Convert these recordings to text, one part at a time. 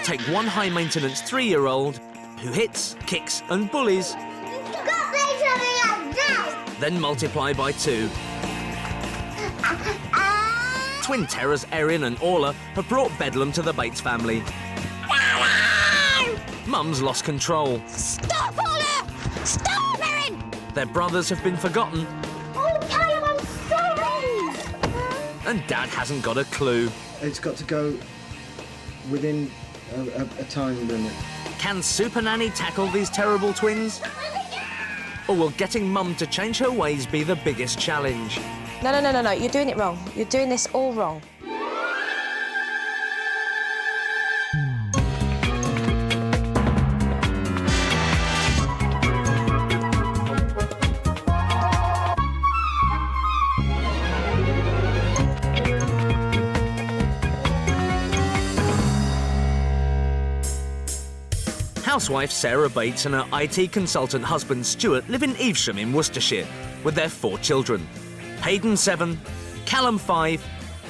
take one high-maintenance 3-year-old who hits, kicks and bullies, then multiply by 2. Twin terrors Erin and Orla have brought bedlam to the Bates family. Mum's lost control. Stop, Orla! Stop, Erin! Their brothers have been forgotten. Oh, Callum, I'm sorry! And Dad hasn't got a clue. It's got to go within a time limit. Can Supernanny tackle these terrible twins? Or will getting Mum to change her ways be the biggest challenge? No, you're doing it wrong. You're doing this all wrong. Housewife Sarah Bates and her IT consultant husband Stuart live in Evesham in Worcestershire with their 4 children. Haydn 7, Callum 5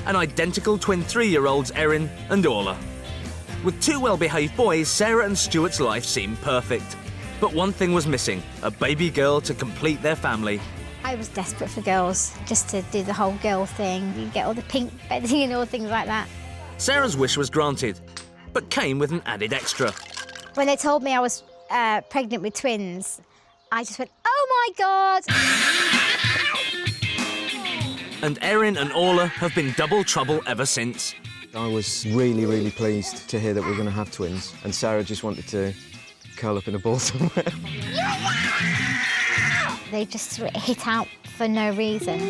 and identical twin 3-year-olds Erin and Orla. With 2 well-behaved boys, Sarah and Stuart's life seemed perfect. But one thing was missing, a baby girl to complete their family. I was desperate for girls, just to do the whole girl thing. You get all the pink bedding and all things like that. Sarah's wish was granted, but came with an added extra. When they told me I was pregnant with twins, I just went, oh my God! And Erin and Orla have been double trouble ever since. I was really, really pleased to hear that we were going to have twins, and Sarah just wanted to curl up in a ball somewhere. They just sort of hit out for no reason.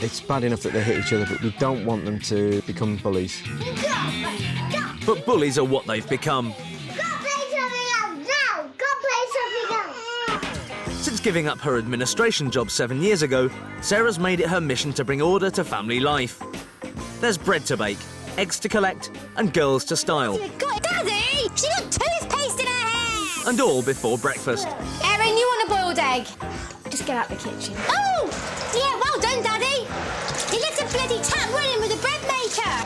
It's bad enough that they hit each other, but we don't want them to become bullies. But bullies are what they've become. Since giving up her administration job 7 years ago, Sarah's made it her mission to bring order to family life. There's bread to bake, eggs to collect, and girls to style. Daddy! She got toothpaste in her hair! And all before breakfast. Erin, you want a boiled egg? Just get out the kitchen. Oh! Yeah, well done, Daddy! He left a bloody tap running with a bread maker!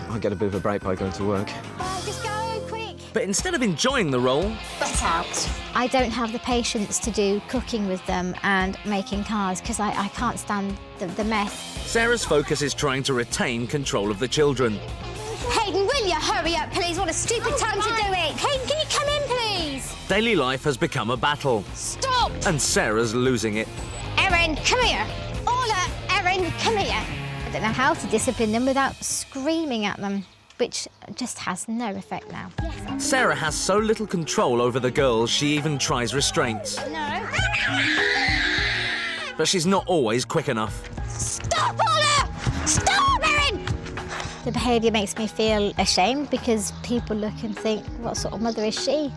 I get a bit of a break by going to work. Just go, quick! But instead of enjoying the role, Get out. I don't have the patience to do cooking with them and making cars because I can't stand the mess. Sarah's focus is trying to retain control of the children. Hayden, will you hurry up, please? What a stupid time to do it. Hayden, can you come in, please? Daily life has become a battle, Stop! and Sarah's losing it. Erin, come here. Orla, Erin, come here. I don't know how to discipline them without screaming at them, which just has no effect now. Sarah has so little control over the girls, she even tries restraints. No. But she's not always quick enough. Stop, Orla! Stop, Erin! The behaviour makes me feel ashamed because people look and think, what sort of mother is she?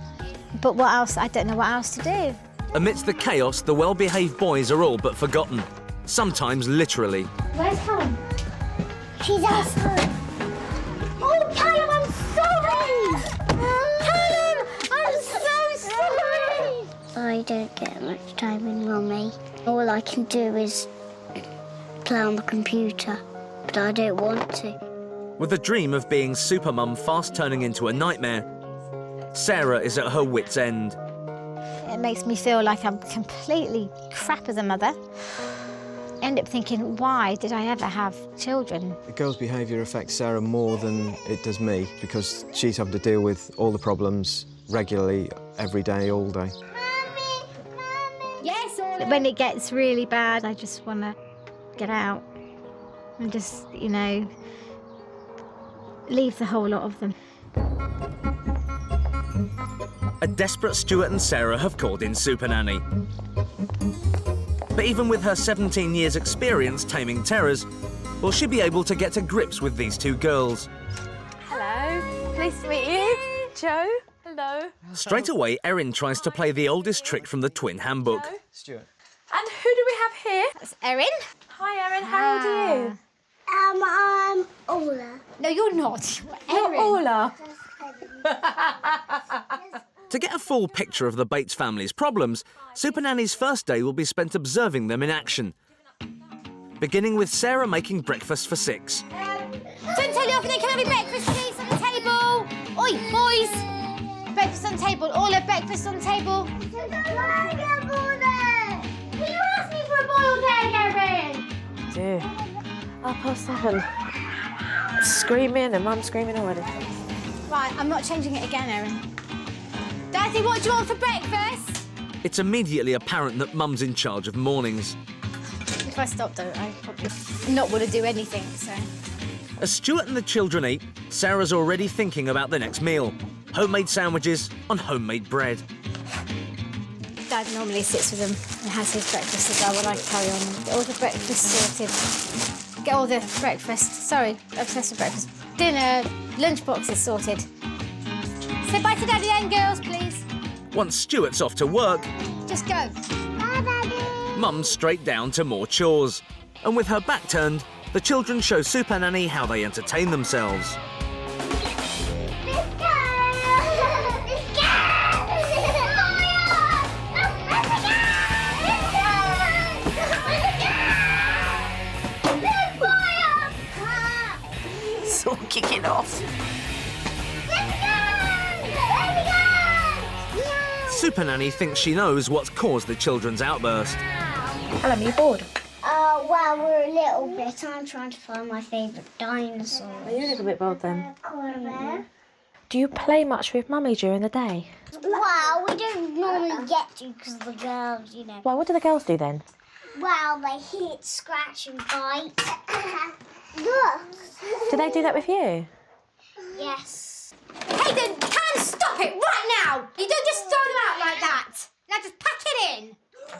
But what else? I don't know what else to do. Amidst the chaos, the well-behaved boys are all but forgotten. Sometimes literally. Where's Callum? She's outside. Oh, Callum, I'm sorry! Callum, I'm so sorry! I don't get much time with Mummy. All I can do is play on the computer, but I don't want to. With the dream of being supermum fast turning into a nightmare, Sarah is at her wit's end. It makes me feel like I'm completely crap as a mother. I end up thinking, why did I ever have children? The girl's behaviour affects Sarah more than it does me because she's having to deal with all the problems regularly, every day, all day. Yes, Orla. When it gets really bad, I just want to get out and just, you know, leave the whole lot of them. A desperate Stuart and Sarah have called in Supernanny. But even with her 17 years' experience taming terrors, will she be able to get to grips with these 2 girls? Hello. Pleased to meet you. Joe. Hello. Straight away, Erin tries to play the oldest trick from the twin handbook. Stuart. And who do we have here? That's Erin. Hi, Erin. How old are you? I'm Orla. No, you're not. You're Orla. To get a full picture of the Bates family's problems, Supernanny's first day will be spent observing them in action. Beginning with Sarah making breakfast for 6. Don't tell you off and then can I have your breakfast, please, on the table? Oi, boys! Breakfast on the table. Orla, breakfast on the table. Can you ask me for a boiled egg, Erin? Do. 7:30. Screaming and Mum screaming already. Right, I'm not changing it again, Erin. Daddy, what do you want for breakfast? It's immediately apparent that Mum's in charge of mornings. If I stop, though, I probably not want to do anything, so... As Stuart and the children eat, Sarah's already thinking about the next meal. Homemade sandwiches on homemade bread. Dad normally sits with them and has his breakfast as well when I carry on. Get all the breakfast sorted. Get all the breakfast, sorry, obsessed with breakfast. Dinner, lunch boxes sorted. Say bye to Daddy then, girls, please. Once Stuart's off to work, Just go. Bye, Daddy. Mum's straight down to more chores. And with her back turned, the children show Supernanny how they entertain themselves. It's all kicking off. Supernanny thinks she knows what's caused the children's outburst. Callum, are you bored? Well, we're a little bit. I'm trying to find my favourite dinosaur. Are you a little bit bored then? Corner. Do you play much with Mummy during the day? Well, we don't normally get to because the girls, you know. Well, what do the girls do then? Well, they hit, scratch and bite. Look. Do they do that with you? Yes. Hayden, can stop it right now! You don't just throw them out like that. Now just pack it in.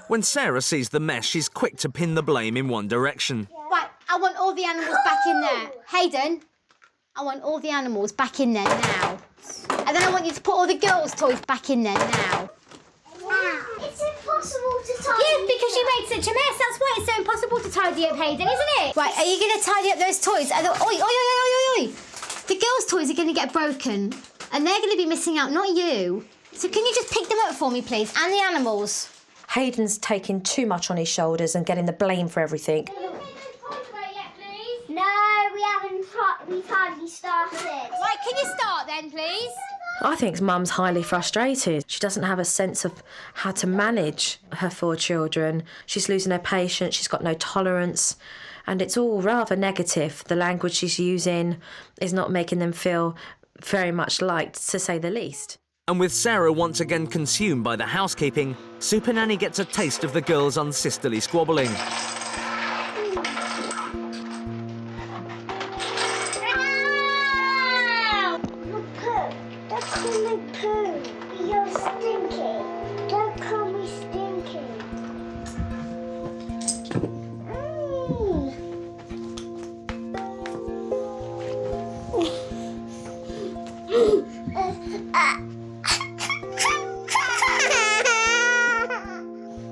When Sarah sees the mess, she's quick to pin the blame in one direction. Right, I want all the animals back in there. Hayden, I want all the animals back in there now. And then I want you to put all the girls' toys back in there now. It's impossible to tidy. Yeah, because you made such a mess. That's why it's so impossible to tidy up, Hayden, isn't it? Right, are you going to tidy up those toys? Oi, oi, oi, oi, oi, oi. The girls' toys are going to get broken, and they're going to be missing out, not you. So can you just pick them up for me, please, and the animals? Hayden's taking too much on his shoulders and getting the blame for everything. No, we haven't. We've hardly started. Right, can you start then, please? I think Mum's highly frustrated. She doesn't have a sense of how to manage her 4 children. She's losing her patience, she's got no tolerance, and it's all rather negative. The language she's using is not making them feel very much liked, to say the least. And with Sarah once again consumed by the housekeeping, Supernanny gets a taste of the girls' unsisterly squabbling. Don't call me poo. You're stinky. Don't call me stinky.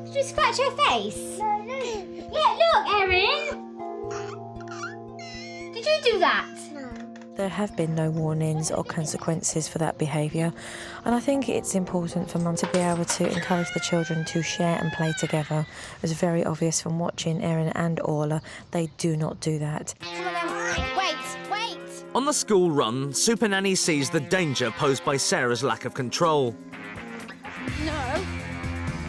Did you scratch her face? No, no. Yeah, look, Erin. Did you do that? There have been no warnings or consequences for that behaviour, and I think it's important for Mum to be able to encourage the children to share and play together. It was very obvious from watching Erin and Orla, they do not do that. Come on then. Wait. On the school run, Supernanny sees the danger posed by Sarah's lack of control. No.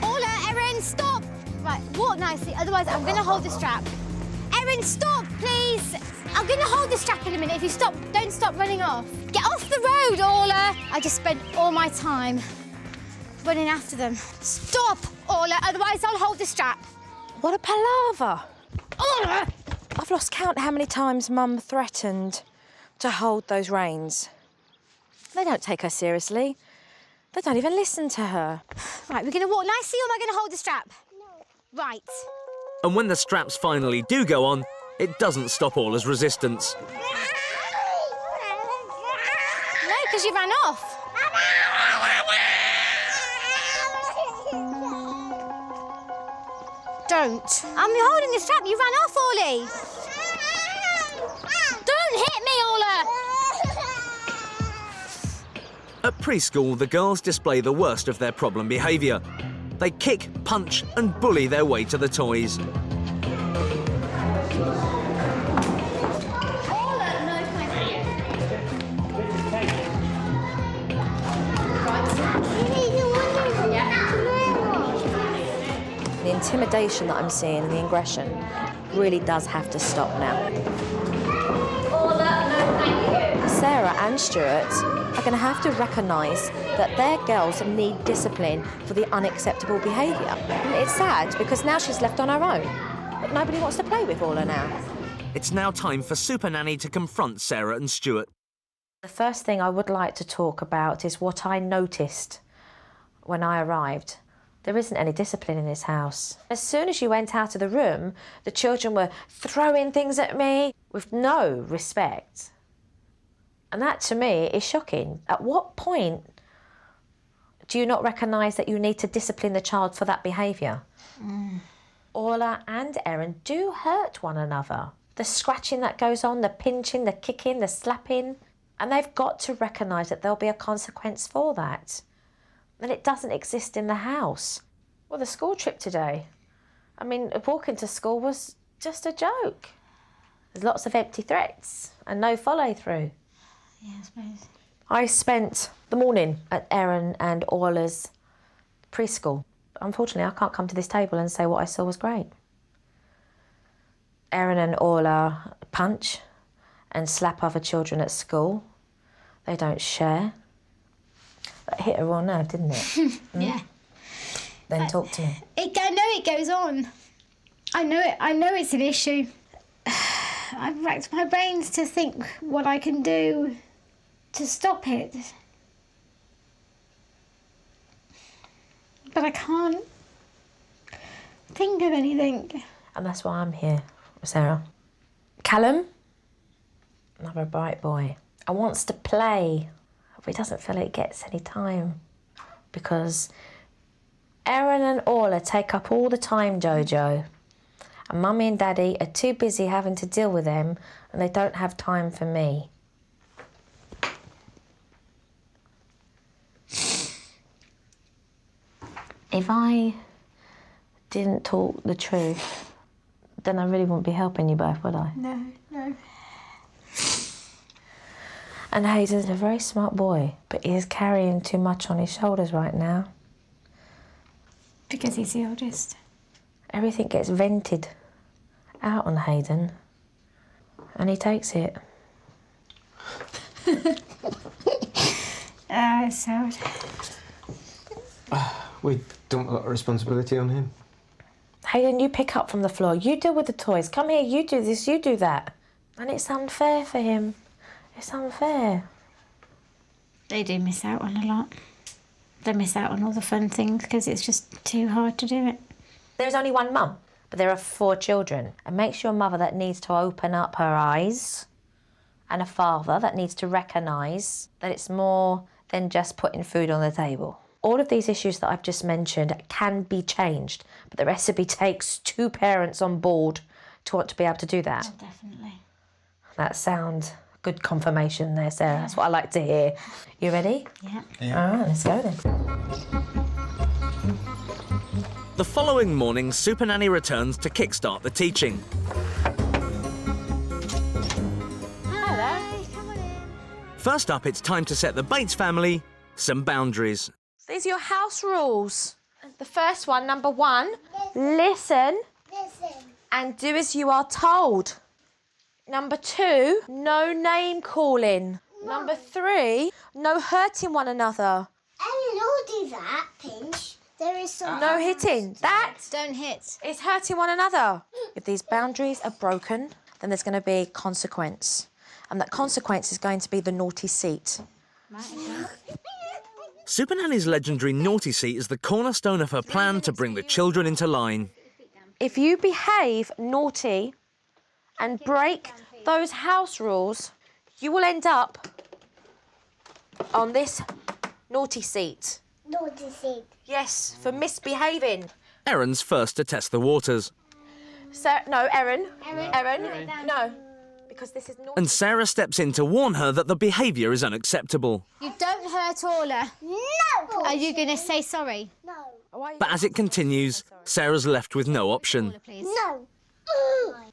Orla, Erin, stop. Right, walk nicely, otherwise I'm going to hold the strap. Erin, stop, please. I'm going to hold the strap in a minute. If you stop, don't stop running off. Get off the road, Orla. I just spent all my time running after them. Stop, Orla, otherwise I'll hold the strap. What a palaver! Orla! I've lost count how many times Mum threatened to hold those reins. They don't take her seriously. They don't even listen to her. Right, we're going to walk nicely or am I going to hold the strap? No. Right. And when the straps finally do go on, it doesn't stop Orla's resistance. No, because you ran off. Don't. I'm holding the strap. You ran off, Orly. Don't hit me, Orla. At preschool, the girls display the worst of their problem behaviour. They kick, punch and bully their way to the toys. Orla, intimidation that I'm seeing and the aggression really does have to stop now. Orla, no thank you. Sarah and Stuart are going to have to recognise that their girls need discipline for the unacceptable behaviour. And it's sad because now she's left on her own. But nobody wants to play with Orla now. It's now time for Supernanny to confront Sarah and Stuart. The first thing I would like to talk about is what I noticed when I arrived. There isn't any discipline in this house. As soon as you went out of the room, the children were throwing things at me with no respect. And that, to me, is shocking. At what point do you not recognise that you need to discipline the child for that behaviour? Orla and Erin do hurt one another. The scratching that goes on, the pinching, the kicking, the slapping. And they've got to recognise that there'll be a consequence for that. And it doesn't exist in the house. Well, the school trip today, I mean, walking to school was just a joke. There's lots of empty threats and no follow-through. Yeah, I suppose. I spent the morning at Erin and Orla's preschool. Unfortunately, I can't come to this table and say what I saw was great. Erin and Orla punch and slap other children at school. They don't share. That hit a raw nerve, didn't it? Yeah. Then talk to me. I know it goes on. I know it. I know it's an issue. I've racked my brains to think what I can do to stop it. But I can't think of anything. And that's why I'm here, Sarah. Callum, another bright boy, and wants to play, but he doesn't feel it gets any time because Erin and Orla take up all the time, Jojo, and Mummy and Daddy are too busy having to deal with them and they don't have time for me. If I didn't talk the truth, then I really wouldn't be helping you both, would I? No. And Hayden's a very smart boy, but he is carrying too much on his shoulders right now. Because he's the oldest. Everything gets vented out on Hayden, and he takes it. It's sad. We don't put a lot of responsibility on him. Hayden, you pick up from the floor. You deal with the toys. Come here, you do this, you do that. And it's unfair for him. It's unfair. They do miss out on a lot. They miss out on all the fun things because it's just too hard to do it. There's only one mum, but there are 4 children. It makes you a mother that needs to open up her eyes and a father that needs to recognise that it's more than just putting food on the table. All of these issues that I've just mentioned can be changed, but the recipe takes 2 parents on board to want to be able to do that. Oh, definitely. That sounds good confirmation there, Sarah. That's what I like to hear. You ready? Yeah. All right, let's go then. The following morning, Supernanny returns to kickstart the teaching. Hello. Come on in. First up, it's time to set the Bates family some boundaries. These are your house rules. The first one, number 1, listen and do as you are told. Number 2, no name calling. Number 3, no hurting one another. Ellen, I'll do that, Pinch. There is some... No hitting. That Don't hit. is hurting one another. If these boundaries are broken, then there's going to be consequence. And that consequence is going to be the naughty seat. Supernanny's legendary naughty seat is the cornerstone of her plan to bring the children into line. If you behave naughty and break those house rules, you will end up on this naughty seat. Naughty seat. Yes, for misbehaving. Erin's first to test the waters. No, Erin. Erin. No, because this is naughty. And Sarah steps in to warn her that the behaviour is unacceptable. You don't hurt Orla. No! Are you going to say sorry? No. But as it continues, Sarah's left with no option. Orla, please. No.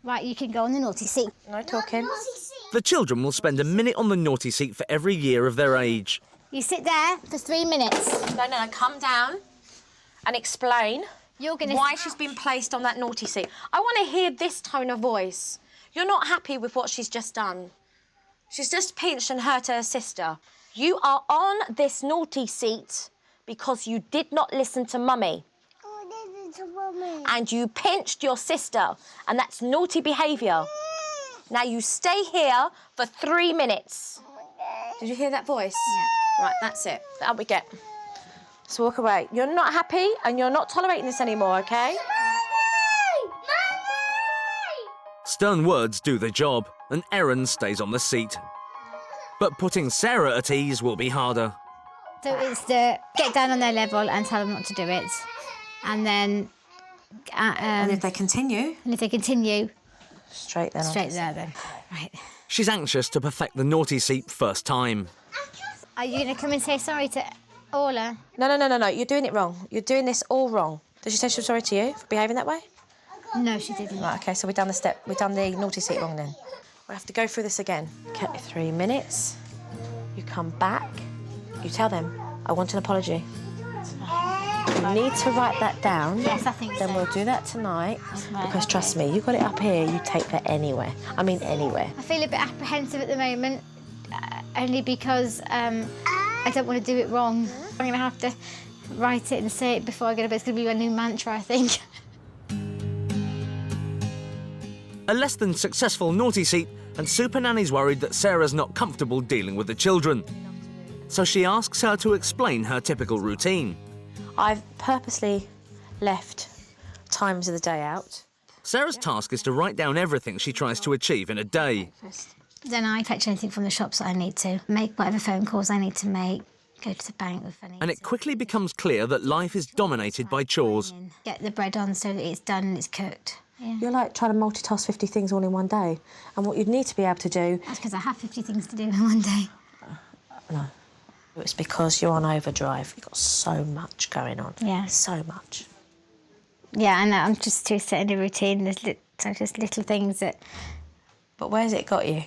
Right, you can go on the naughty seat. No talking. Naughty seat. The children will spend a minute on the naughty seat for every year of their age. You sit there for 3 minutes. No, come down and explain why she's been placed on that naughty seat. I want to hear this tone of voice. You're not happy with what she's just done. She's just pinched and hurt her sister. You are on this naughty seat because you did not listen to Mummy. And you pinched your sister, and that's naughty behaviour. Now you stay here for 3 minutes. Did you hear that voice? Yeah. Right, that's it. Out we get. So walk away. You're not happy, and you're not tolerating this anymore, OK? Stern words do the job, and Erin stays on the seat. But putting Sarah at ease will be harder. So it's the get down on their level and tell them not to do it. And then... and if they continue? And if they continue... Straight there then. Right. She's anxious to perfect the naughty seat first time. Are you going to come and say sorry to Orla? No. You're doing it wrong. You're doing this all wrong. Did she say she was sorry to you for behaving that way? No, she didn't. Right, OK, so we've done the naughty seat wrong then. We have to go through this again. Okay, 3 minutes. You come back. You tell them, I want an apology. You need to write that down. Yes, I think so. Then we'll do that tonight. Because trust me, you've got it up here, you take that anywhere. I mean, anywhere. I feel a bit apprehensive at the moment, only because I don't want to do it wrong. I'm going to have to write it and say it before I go to bed. It's going to be my new mantra, I think. A less than successful naughty seat, and Supernanny's worried that Sarah's not comfortable dealing with the children. So she asks her to explain her typical routine. I've purposely left times of the day out. Sarah's task is to write down everything she tries to achieve in a day. Then I fetch anything from the shops that I need to, make whatever phone calls I need to make, go to the bank with any. And it quickly becomes clear that life is dominated by chores. Get the bread on so that it's done and it's cooked. Yeah. You're like trying to multitask 50 things all in one day. And what you'd need to be able to do... That's because I have 50 things to do in one day. No. It's because you're on overdrive. You've got so much going on. Yeah. So much. Yeah, I know. I'm just too set in a routine. There's just little things that... But where's it got you?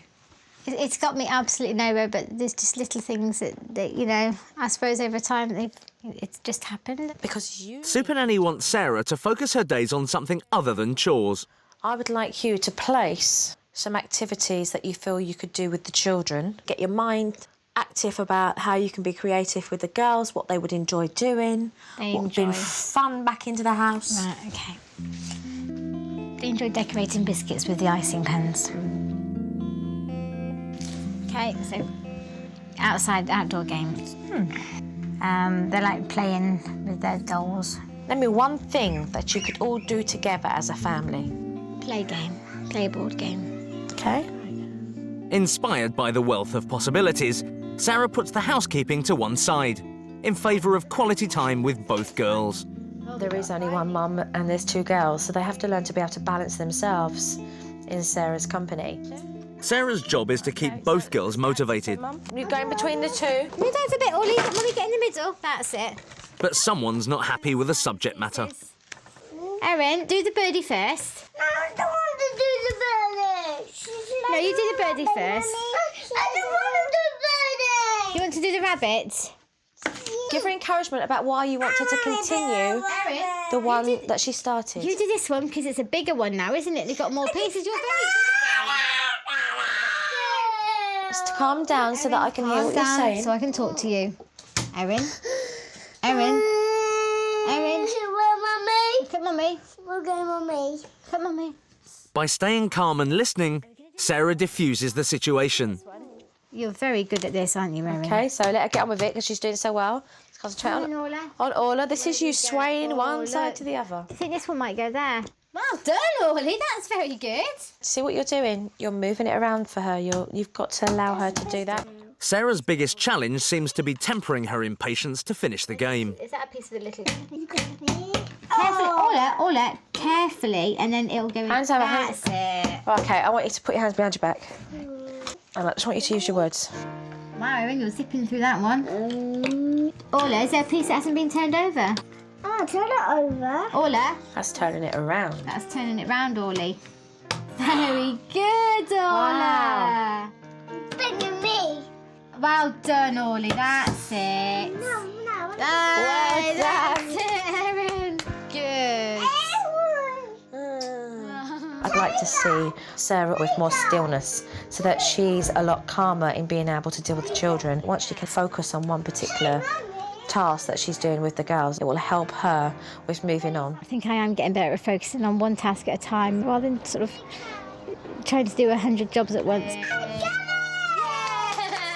It's got me absolutely nowhere, but there's just little things that you know, I suppose over time it's just happened. Because you... Supernanny wants Sarah to focus her days on something other than chores. I would like you to place some activities that you feel you could do with the children. Get your mind active about how you can be creative with the girls, what they would enjoy doing, what would bring fun back into the house. Right, OK. They enjoy decorating biscuits with the icing pens. OK, so outdoor games. They like playing with their dolls. Name me one thing that you could all do together as a family. Play a board game. OK. Inspired by the wealth of possibilities, Sarah puts the housekeeping to one side, in favour of quality time with both girls. There is only one mum and there's 2 girls, so they have to learn to be able to balance themselves in Sarah's company. Sarah's job is to keep both girls motivated. You go in between the 2. Move over a bit, Ollie. Let Mummy get in the middle. That's it. But someone's not happy with the subject matter. Erin, do the birdie first. No, I don't want to do the birdie. No, you do the birdie first. I don't want to do birdie. You want to do the rabbit? Give her encouragement about why you want her to continue the one that she started. You do this one because it's a bigger one now, isn't it? They've got more pieces. You're very... Just calm down so that I can hear what you're saying. So I can talk to you. Erin. Erin. Erin. Look at Mummy. Okay, Mummy. Look at Mummy. By staying calm and listening, Sarah diffuses the situation. You're very good at this, aren't you, Erin? OK, so let her get on with it because she's doing so well. Let's concentrate on Orla. On Orla. This is you swaying one side to the other. I think this one might go there. Well done, Orly. That's very good. See what you're doing? You're moving it around for her. You've got to allow her to do that. Sarah's biggest challenge seems to be tempering her impatience to finish the game. Is that a piece of the little... Carefully, Orla, carefully, and then it'll go in. Hands over, That's it. OK, I want you to put your hands behind your back. And I just want you to use your words. Wow, Erin, you're zipping through that one. Orla, is there a piece that hasn't been turned over? Oh, turn it over. Orla? That's turning it around. That's turning it round, Orly. Very good, Orla. Wow. Bigger me. Well done, Orly. That's it. No. That's it, Erin. Good. like to see Sarah with more stillness so that she's a lot calmer in being able to deal with the children. Once she can focus on one particular task that she's doing with the girls, it will help her with moving on. I think I am getting better at focusing on one task at a time rather than sort of trying to do 100 jobs at once.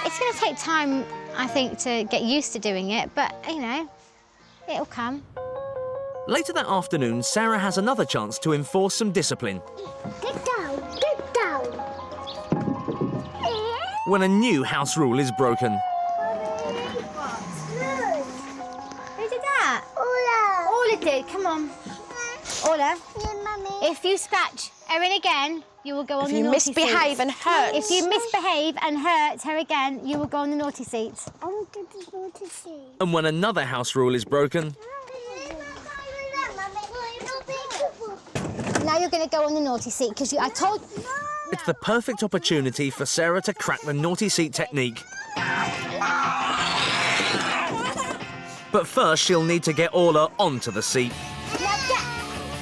It's going to take time, I think, to get used to doing it, but, you know, it'll come. Later that afternoon, Sarah has another chance to enforce some discipline. Get down, get down. When a new house rule is broken. Who did that? Orla. Orla did, come on. Orla, Yeah, Mummy. if you scratch Erin again, you will go on the If you naughty misbehave seat. and hurt... If you misbehave and hurt her again, you will go on the naughty seat. I want to go to see. And when another house rule is broken, Now you're going to go on the naughty seat because I told... it's the perfect opportunity for Sarah to crack the naughty seat technique. But first, she'll need to get Orla onto the seat.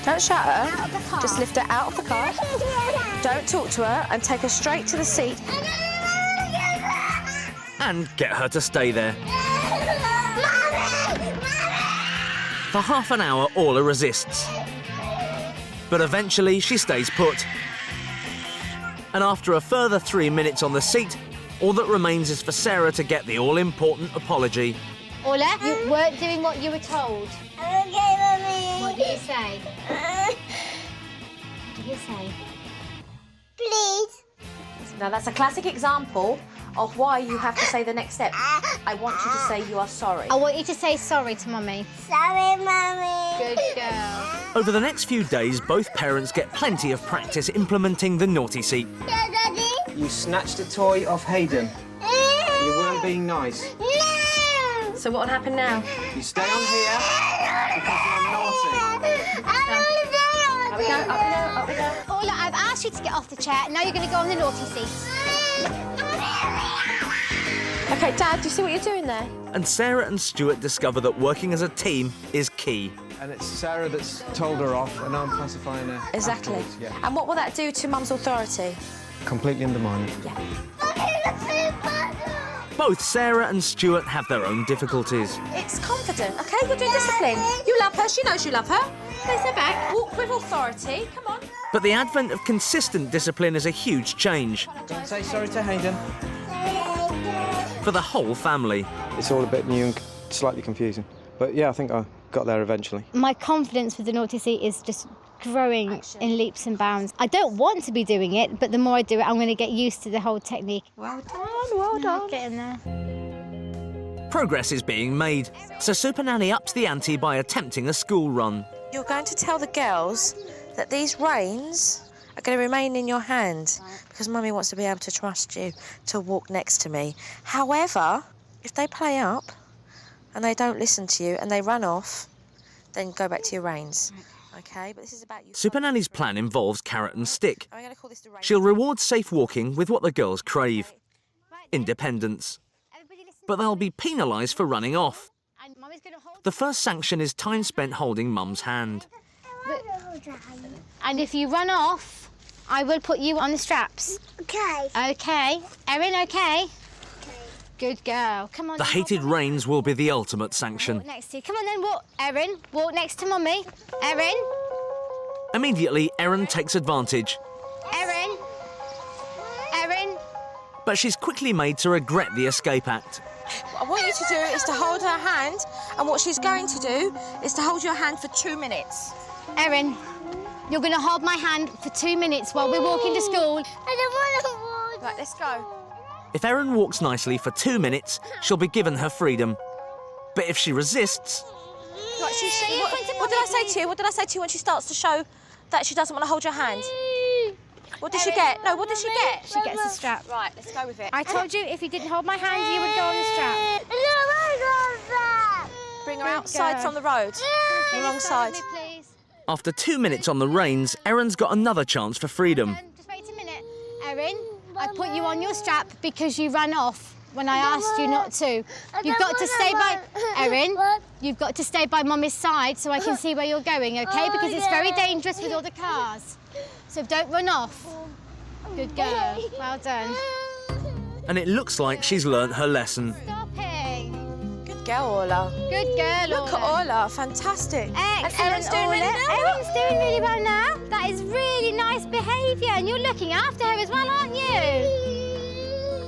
Don't shout at Out of the her, car. just lift her out of the car. Don't talk to her and take her straight to the seat. And get her to stay there. For half an hour, Orla resists. But eventually, she stays put. And after a further 3 minutes on the seat, all that remains is for Sarah to get the all-important apology. Orla, you weren't doing what you were told. Okay, Mummy. What did you say? What did you say? Please. Now, that's a classic example of why you have to say the next step. I want you to say you are sorry. I want you to say sorry to Mummy. Sorry, Mummy. Good girl. Over the next few days, both parents get plenty of practice implementing the naughty seat. Yeah, Daddy. You snatched a toy off Haydn. You weren't being nice. No. So what will happen now? You stay on here because you're naughty. I want to Up we go, up we go, up we go. Orla, I've asked you to get off the chair. Now you're going to go on the naughty seat. OK, Dad, do you see what you're doing there? And Sarah and Stuart discover that working as a team is key. And it's Sarah that's told her off, and I'm pacifying her. Exactly. afterwards, Yeah. And what will that do to Mum's authority? Completely undermine it. Yeah. Both Sarah and Stuart have their own difficulties. It's confident, OK? You're doing discipline. You love her, she knows you love her. Place her back, walk with authority, come on. But the advent of consistent discipline is a huge change Don't say sorry to Haydn. for the whole family. It's all a bit new and slightly confusing. But yeah, I think I got there eventually. My confidence with the naughty seat is just growing in leaps and bounds. I don't want to be doing it, but the more I do it, I'm going to get used to the whole technique. Well done, well done. Get in there. Progress is being made, so Supernanny ups the ante by attempting a school run. You're going to tell the girls that these reins are going to remain in your hand because Mummy wants to be able to trust you to walk next to me. However, if they play up and they don't listen to you and they run off, then go back to your reins. OK? But this is about you. Supernanny's plan involves carrot and stick. I'm going to call this the reins. She'll reward safe walking with what the girls crave, independence. Everybody listen. But they'll be penalised for running off. And Mummy's going to hold. The first sanction is time spent holding Mum's hand. And if you run off, I will put you on the straps. Okay. OK. Erin, OK? Good girl. Come on. The then, hated walk reins will be the ultimate sanction. next to you. Come on then, walk. Erin, walk next to Mummy. Erin. Immediately, Erin takes advantage, Erin. Erin. but she's quickly made to regret the escape act. What I want you to do is to hold her hand, and what she's going to do is to hold your hand for 2 minutes. Erin, you're going to hold my hand for 2 minutes while we're walking to school. I don't want to walk. Right, let's go. If Erin walks nicely for 2 minutes, she'll be given her freedom. But if she resists, Right, in front of what did I Mummy, say to you? What did I say to you when she starts to show that she doesn't want to hold your hand? What did she get? No, what did she get? She gets the strap. Right, let's go with it. I told you if you didn't hold my hand, you would go on the strap. No, I got that. Bring her Good outside girl. from the road. The wrong side. With me, please. after 2 minutes on the reins, Erin's got another chance for freedom. Just wait a minute. Erin, I put you on your strap because you ran off when I asked you not to. You've got to stay by... Erin, you've got to stay by Mummy's side so I can see where you're going, OK? Because it's very dangerous with all the cars. So don't run off. Good girl. Well done. And it looks like she's learnt her lesson. Stopping. Good girl, Orla. Good girl, Look at Orla, fantastic. Excellent, And Erin's doing Orla. really well. Erin's doing really well now. That is really nice behaviour, and you're looking after her as well, aren't you?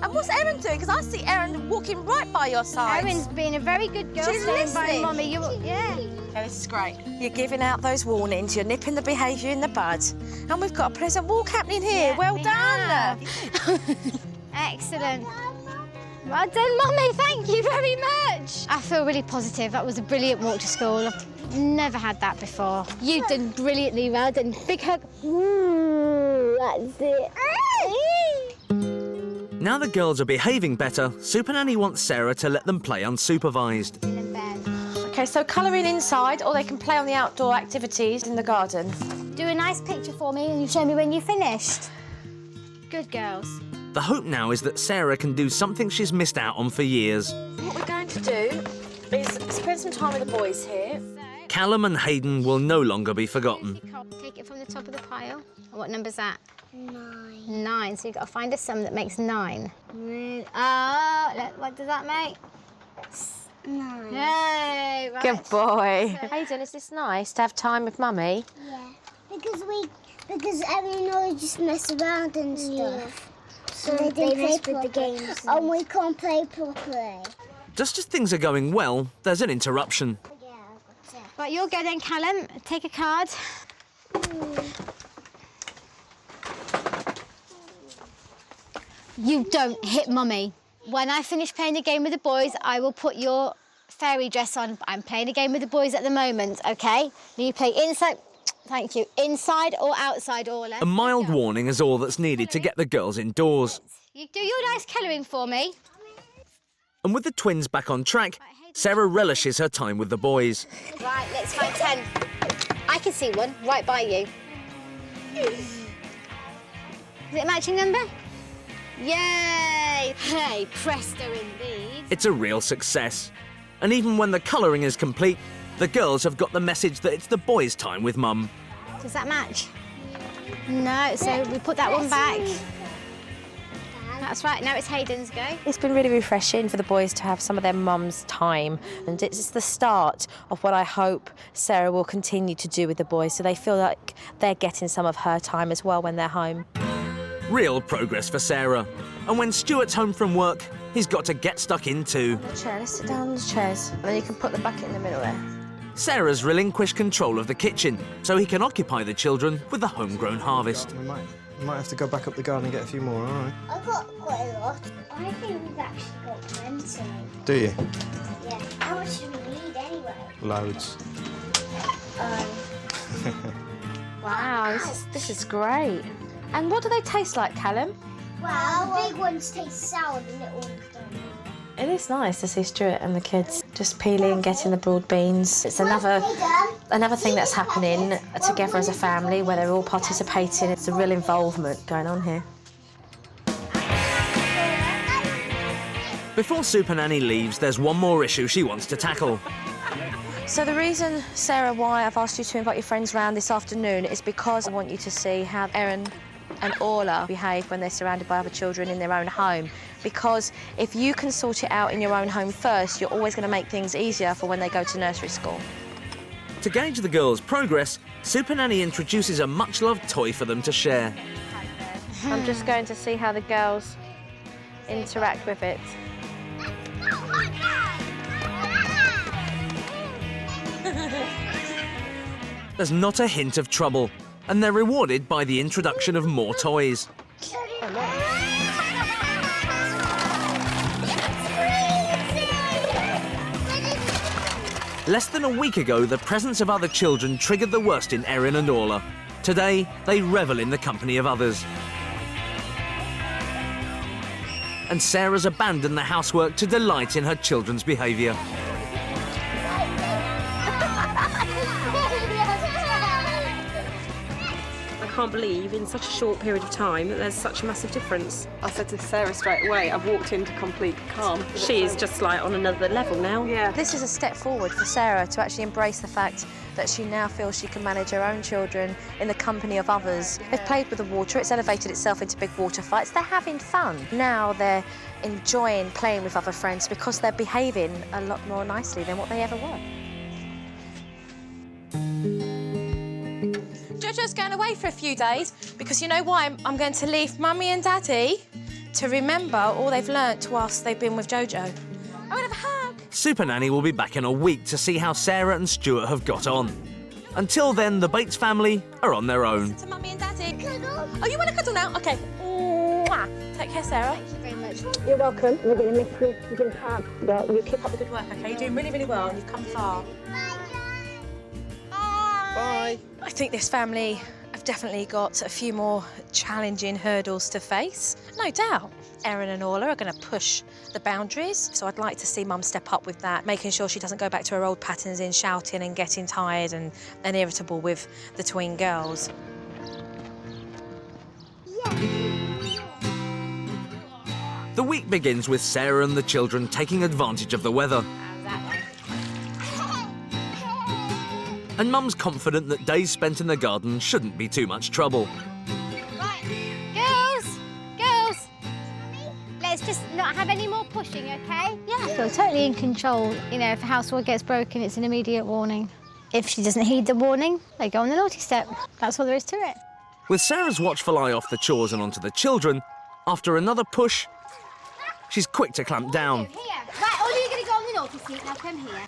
And what's Erin doing? Because I see Erin walking right by your side. Erin's being a very good girl. She's staying by listening. Mummy. Yeah. Okay, this is great. You're giving out those warnings, you're nipping the behaviour in the bud. And we've got a pleasant walk happening here. Yeah, well we done. Excellent. Well done, Mummy. Thank you very much. I feel really positive. That was a brilliant walk to school. I've never had that before. You've done brilliantly well done. Big hug. That's it. Now the girls are behaving better, Supernanny wants Sarah to let them play unsupervised. In bed. Okay, so colouring inside, or they can play on the outdoor activities in the garden. Do a nice picture for me and you show me when you've finished. Good girls. The hope now is that Sarah can do something she's missed out on for years. What we're going to do is spend some time with the boys here. Callum and Haydn will no longer be forgotten. Take it from the top of the pile. And what number's that? 9. 9. So you've got to find a sum that makes 9. What does that make? 9. Yay! Right. Good boy. Haydn, is this nice to have time with Mummy? Yeah. Because Erin and Orla just mess around and stuff. So they mess with the games. And we can't play properly. Just as things are going well, there's an interruption. Yeah, I've got it. Right, you'll go then, Callum. Take a card. You don't hit Mummy. When I finish playing the game with the boys, I will put your fairy dress on. I'm playing a game with the boys at the moment, OK? Now you play inside... Thank you. Inside or outside, Orla? A mild warning is all that's needed to get the girls indoors. You do your nice colouring for me. And with the twins back on track, Sarah relishes her time with the boys. Right, let's find 10. I can see one right by you. Is it a matching number? Yay! Hey, presto indeed. It's a real success. And even when the colouring is complete, the girls have got the message that it's the boys' time with Mum. Does that match? No, so we put that one back. That's right, now it's Hayden's go. It's been really refreshing for the boys to have some of their mum's time, and it's the start of what I hope Sarah will continue to do with the boys, so they feel like they're getting some of her time as well when they're home. Real progress for Sarah. And when Stuart's home from work, he's got to get stuck in too. The chair, let's sit down on the chairs, and then you can put the bucket in the middle there. Sarah's relinquished control of the kitchen, so he can occupy the children with the homegrown harvest. We might have to go back up the garden and get a few more, all right? I've got quite a lot. I think we've actually got plenty. Do you? Yeah. How much do we need anyway? Loads. Wow, this is great. And what do they taste like, Callum? Well, the big ones taste sour, the little ones don't. It is nice to see Stuart and the kids just peeling, getting the broad beans. It's another thing that's happening together as a family where they're all participating. It's a real involvement going on here. Before Supernanny leaves, there's one more issue she wants to tackle. So the reason, Sarah, why I've asked you to invite your friends round this afternoon is because I want you to see how Erin and Orla behave when they're surrounded by other children in their own home. Because if you can sort it out in your own home first, you're always going to make things easier for when they go to nursery school. To gauge the girls' progress, Supernanny introduces a much-loved toy for them to share. I'm just going to see how the girls interact with it. There's not a hint of trouble, and they're rewarded by the introduction of more toys. Less than a week ago, the presence of other children triggered the worst in Erin and Orla. Today, they revel in the company of others. And Sarah's abandoned the housework to delight in her children's behaviour. I can't believe in such a short period of time that there's such a massive difference. I said to Sarah straight away, I've walked into complete calm. She is just like on another level now. Yeah. This is a step forward for Sarah to actually embrace the fact that she now feels she can manage her own children in the company of others. They've played with the water, it's elevated itself into big water fights. They're having fun. Now they're enjoying playing with other friends because they're behaving a lot more nicely than what they ever were. Jojo's going away for a few days because you know why? I'm going to leave Mummy and Daddy to remember all they've learnt whilst they've been with Jojo. I want to have a hug. Supernanny will be back in a week to see how Sarah and Stuart have got on. Until then, the Bates family are on their own. To Mummy and Daddy. Cuddle. Oh, you want to cuddle now? OK. Mwah. Take care, Sarah. Thank you very much. You're welcome. We're going to miss you. You're going to come. But you keep up the good work, OK? You're doing really, really well and you've come far. Bye. I think this family have definitely got a few more challenging hurdles to face. No doubt. Erin and Orla are going to push the boundaries, so I'd like to see Mum step up with that, making sure she doesn't go back to her old patterns in shouting and getting tired and irritable with the twin girls. The week begins with Sarah and the children taking advantage of the weather. And Mum's confident that days spent in the garden shouldn't be too much trouble. Right, girls, let's just not have any more pushing, OK? Yeah. I feel totally in control. You know, if a household gets broken, it's an immediate warning. If she doesn't heed the warning, they go on the naughty step. That's all there is to it. With Sarah's watchful eye off the chores and onto the children, after another push, she's quick to clamp down. Here. Right, Orla, you're going to go on the naughty seat. Now come here.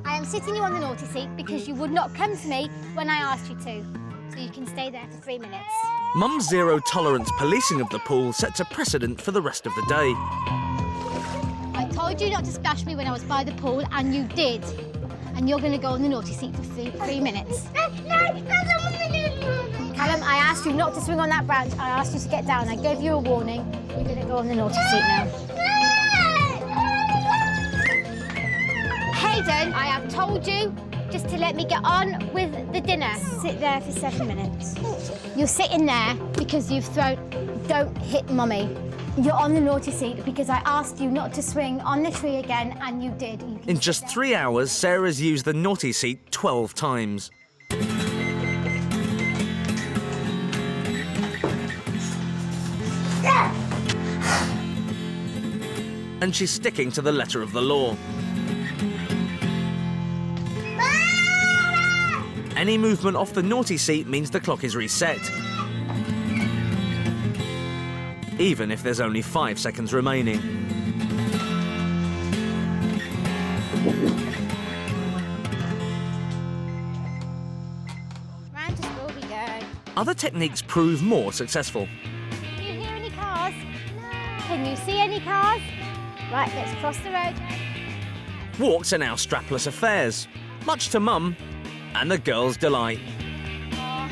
I am sitting you on the naughty seat because you would not come to me when I asked you to. So you can stay there for 3 minutes. Mum's zero-tolerance policing of the pool sets a precedent for the rest of the day. I told you not to splash me when I was by the pool, and you did. And you're going to go on the naughty seat for 3 minutes. Callum, I asked you not to swing on that branch. I asked you to get down. I gave you a warning. You're going to go on the naughty seat now. Hayden, I have told you just to let me get on with the dinner. Sit there for 7 minutes. You're sitting there because you've thrown... Don't hit Mummy. You're on the naughty seat because I asked you not to swing on the tree again, and you did. In just 3 hours, Sarah's used the naughty seat 12 times. And she's sticking to the letter of the law. Any movement off the naughty seat means the clock is reset, even if there's only 5 seconds remaining. Round to school we go. Other techniques prove more successful. Can you hear any cars? No. Can you see any cars? Right, let's cross the road. Walks are now strapless affairs, much to Mum and the girls' delight. Oh,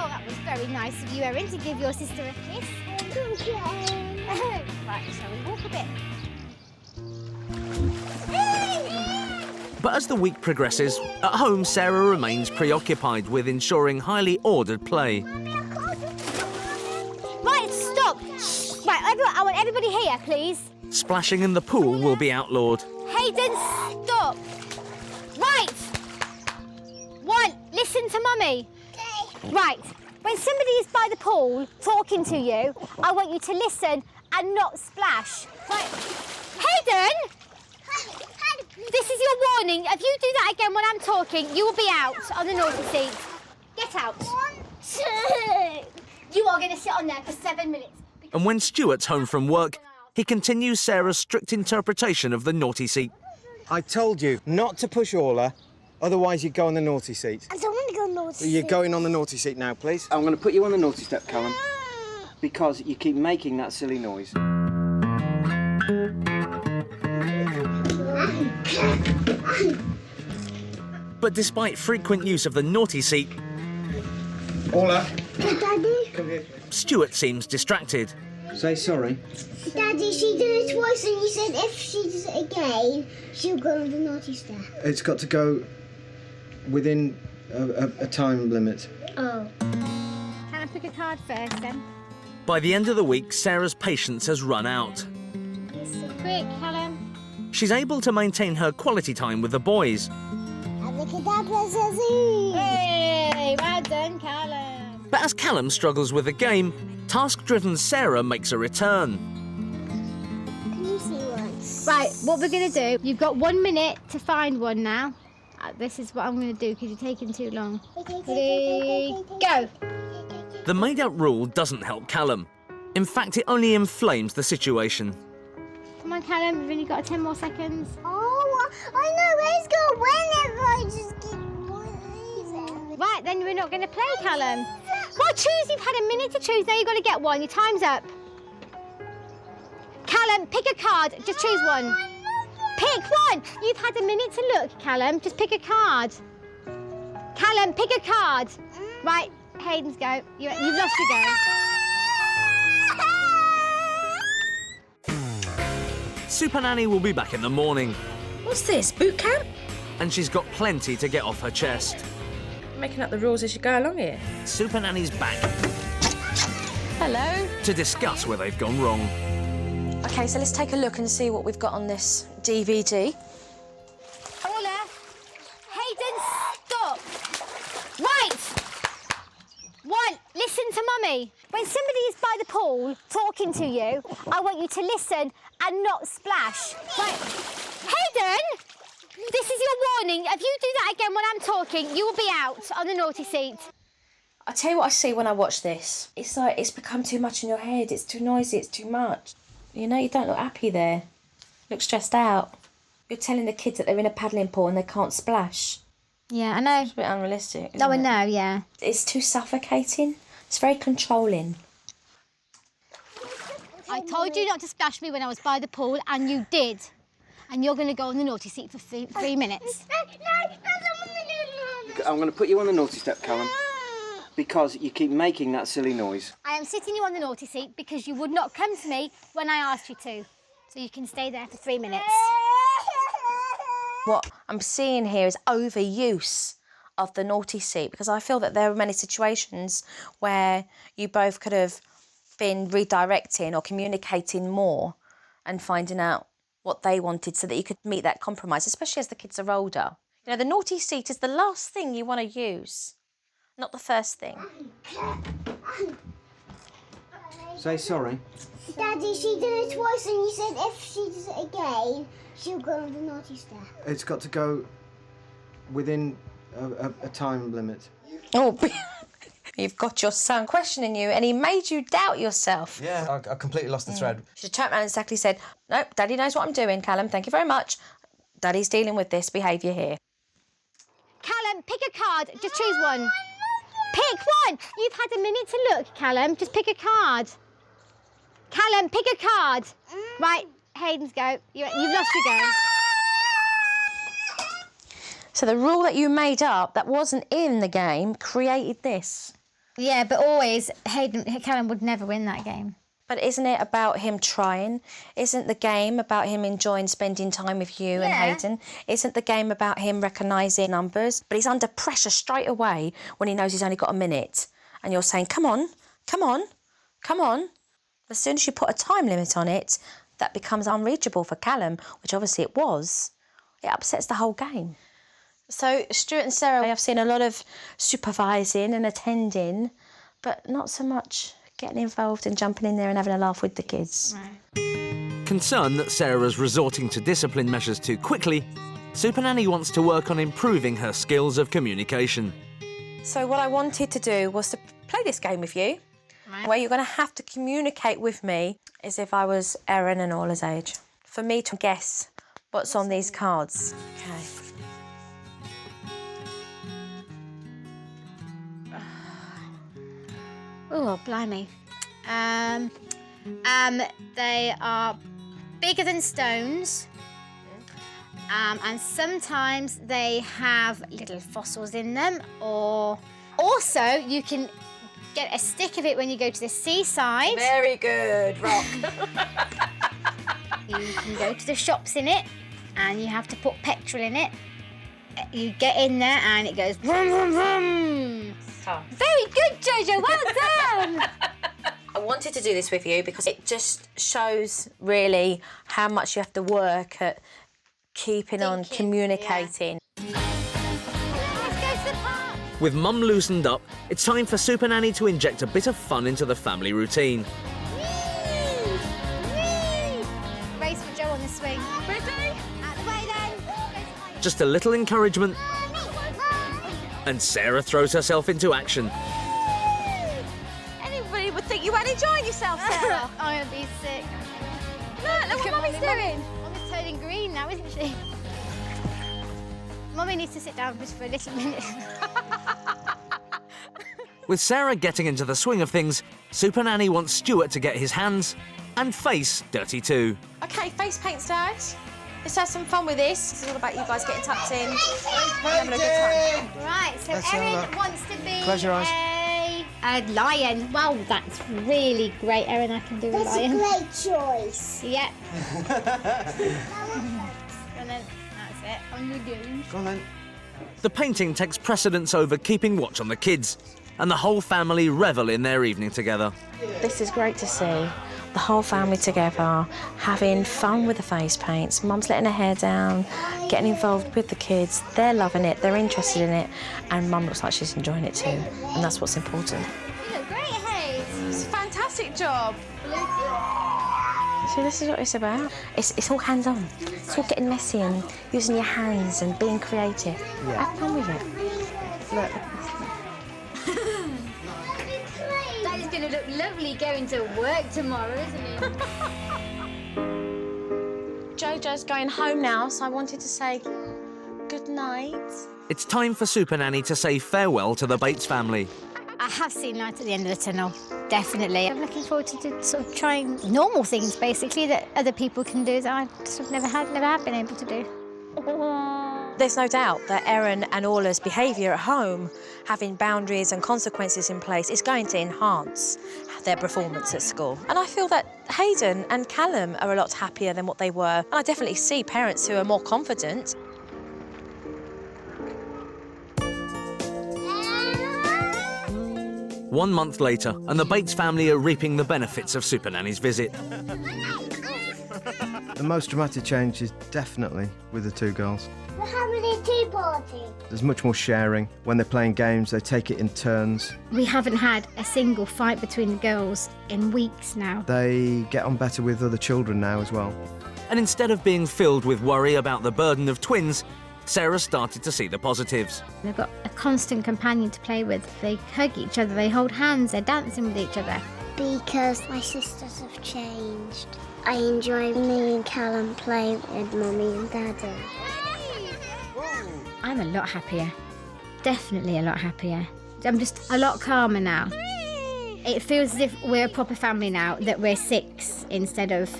that was very nice of you, Erin, to give your sister a kiss. Thank you. Right, shall we walk a bit? But as the week progresses, at home Sarah remains preoccupied with ensuring highly ordered play. Right, stop. Right, I want everybody here, please. Splashing in the pool will be outlawed. Hayden, stop. Right. 1, listen to Mummy. Okay. Right. When somebody is by the pool talking to you, I want you to listen and not splash. Right. Hayden! This is your warning. If you do that again when I'm talking, you will be out on the naughty seat. Get out. 1, 2. You are going to sit on there for 7 minutes. And when Stuart's home from work, he continues Sarah's strict interpretation of the naughty seat. I told you not to push Orla, otherwise you'd go on the naughty seat. I don't want to go on the naughty seat. You're going on the naughty seat now, please. I'm going to put you on the naughty step, Callum, because you keep making that silly noise. But despite frequent use of the naughty seat, Orla. Daddy? Come here. Stuart seems distracted. Say sorry. Daddy, she did it twice and you said if she does it again, she'll go on the naughty step. It's got to go within a time limit. Oh. Can I pick a card first, then? By the end of the week, Sarah's patience has run out. Quick, Callum. She's able to maintain her quality time with the boys. Hey, well done, Callum. But as Callum struggles with the game, task-driven Sarah makes a return. Can you see one? Right, what we're going to do, you've got 1 minute to find one now. This is what I'm going to do because you're taking too long. Ready, go. The made-up rule doesn't help Callum. In fact, it only inflames the situation. Come on, Callum, you've only got 10 more seconds. Oh, I know where's go whenever I just keep losing. Right, then we're not going to play, Callum. Well, choose. You've had a minute to choose. Now you've got to get one. Your time's up. Callum, pick a card. Just choose one. Pick one. You've had a minute to look, Callum. Just pick a card. Callum, pick a card. Right, Hayden's go. You've lost your go. Supernanny will be back in the morning, What's this, boot camp? and she's got plenty to get off her chest. Making up the rules as you go along here. Supernanny's back Hello. to discuss where they've gone wrong. OK, so let's take a look and see what we've got on this DVD. Orla, Hayden, stop. Right. One, listen to Mummy. When somebody is by the pool talking to you, I want you to listen and not splash. Right. Hayden, this is your warning. If you do that again when I'm talking, you will be out on the naughty seat. I'll tell you what I see when I watch this. It's like it's become too much in your head. It's too noisy, it's too much. You know, you don't look happy there. You look stressed out. You're telling the kids that they're in a paddling pool and they can't splash. Yeah, I know. It's a bit unrealistic, No, I isn't it? know, yeah. It's too suffocating. It's very controlling. I told you not to splash me when I was by the pool, and you did. And you're going to go on the naughty seat for 3 minutes. I'm going to put you on the naughty step, Callum, because you keep making that silly noise. I am sitting you on the naughty seat because you would not come to me when I asked you to. So you can stay there for 3 minutes. What I'm seeing here is overuse of the naughty seat, because I feel that there are many situations where you both could have been redirecting or communicating more and finding out what they wanted so that you could meet that compromise, especially as the kids are older. You know, the naughty seat is the last thing you want to use, not the first thing. Say sorry. Daddy, she did it twice and you said if she does it again, she'll go on the naughty step. It's got to go within a time limit. Oh, you've got your son questioning you and he made you doubt yourself. Yeah, I completely lost the thread. She turned around and exactly said, "Nope, Daddy knows what I'm doing, Callum. Thank you very much. Daddy's dealing with this behaviour here." Callum, pick a card. Just choose one. Pick one. You've had a minute to look, Callum. Just pick a card. Callum, pick a card. Right, Hayden's go. You've lost your go. So the rule that you made up that wasn't in the game created this. Yeah, but always, Callum would never win that game. But isn't it about him trying? Isn't the game about him enjoying spending time with you and Hayden? Isn't the game about him recognising numbers? But he's under pressure straight away when he knows he's only got a minute. And you're saying, come on, come on, come on. As soon as you put a time limit on it, that becomes unreachable for Callum, which obviously it was. It upsets the whole game. So Stuart and Sarah, I've seen a lot of supervising and attending, but not so much getting involved and jumping in there and having a laugh with the kids. Right. Concerned that Sarah's resorting to discipline measures too quickly, Supernanny wants to work on improving her skills of communication. So what I wanted to do was to play this game with you, where you're going to have to communicate with me as if I was Erin and Orla's age, for me to guess what's on these cards. Okay. Oh, blimey. They are bigger than stones. And sometimes they have little fossils in them, or also you can get a stick of it when you go to the seaside. Very good, Rock. You can go to the shops in it, and you have to put petrol in it. You get in there and it goes vroom, vroom, vroom. Oh. Very good, Jojo, well done. wanted to do this with you because it just shows really how much you have to work at keeping on communicating. Let's go to the park. With Mum loosened up, it's time for Supernanny to inject a bit of fun into the family routine. Race for Joe on the swing. Ready? Out the way then. Just a little encouragement, and Sarah throws herself into action. Anybody would think you weren't enjoying yourself, Sarah. I'm gonna be sick. Look what Mummy's doing. Mummy's turning green now, isn't she? Mummy needs to sit down just for a little minute. With Sarah getting into the swing of things, Supernanny wants Stuart to get his hands and face dirty too. OK, face paints, Dad. Let's have some fun with this. This is all about you guys getting tucked in and having a good time. Right, so Let's have a Erin look. wants to be Close your eyes. a lion. Well, that's really great, Erin. I can do a That's a lion. great choice. Yep. And then that's it. On you go. Go on then. The painting takes precedence over keeping watch on the kids, and the whole family revel in their evening together. This is great to see. The whole family together, having fun with the face paints. Mum's letting her hair down, getting involved with the kids. They're loving it, they're interested in it, and Mum looks like she's enjoying it too. And that's what's important. You look great, Hayes. It's a fantastic job. So this is what it's about. It's all hands-on. It's all getting messy and using your hands and being creative. Yeah. Have fun with it. Look. That is going to look lovely going to work tomorrow, isn't it? Jojo's going home now, so I wanted to say good night. It's time for Supernanny to say farewell to the Bates family. I have seen light at the end of the tunnel, definitely. I'm looking forward to sort of trying normal things, basically, that other people can do that I sort of never have been able to do. There's no doubt that Erin and Orla's behaviour at home, having boundaries and consequences in place, is going to enhance their performance at school. And I feel that Haydn and Callum are a lot happier than what they were. And I definitely see parents who are more confident. One month later, and the Bates family are reaping the benefits of Supernanny's visit. The most dramatic change is definitely with the two girls. We're having a tea party. There's much more sharing. When they're playing games, they take it in turns. We haven't had a single fight between the girls in weeks now. They get on better with other children now as well. And instead of being filled with worry about the burden of twins, Sarah started to see the positives. They've got a constant companion to play with. They hug each other, they hold hands, they're dancing with each other. Because my sisters have changed. I enjoy me and Callum playing with Mummy and Daddy. I'm a lot happier. Definitely a lot happier. I'm just a lot calmer now. It feels as if we're a proper family now, that we're 6 instead of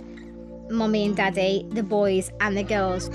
Mummy and Daddy, the boys and the girls.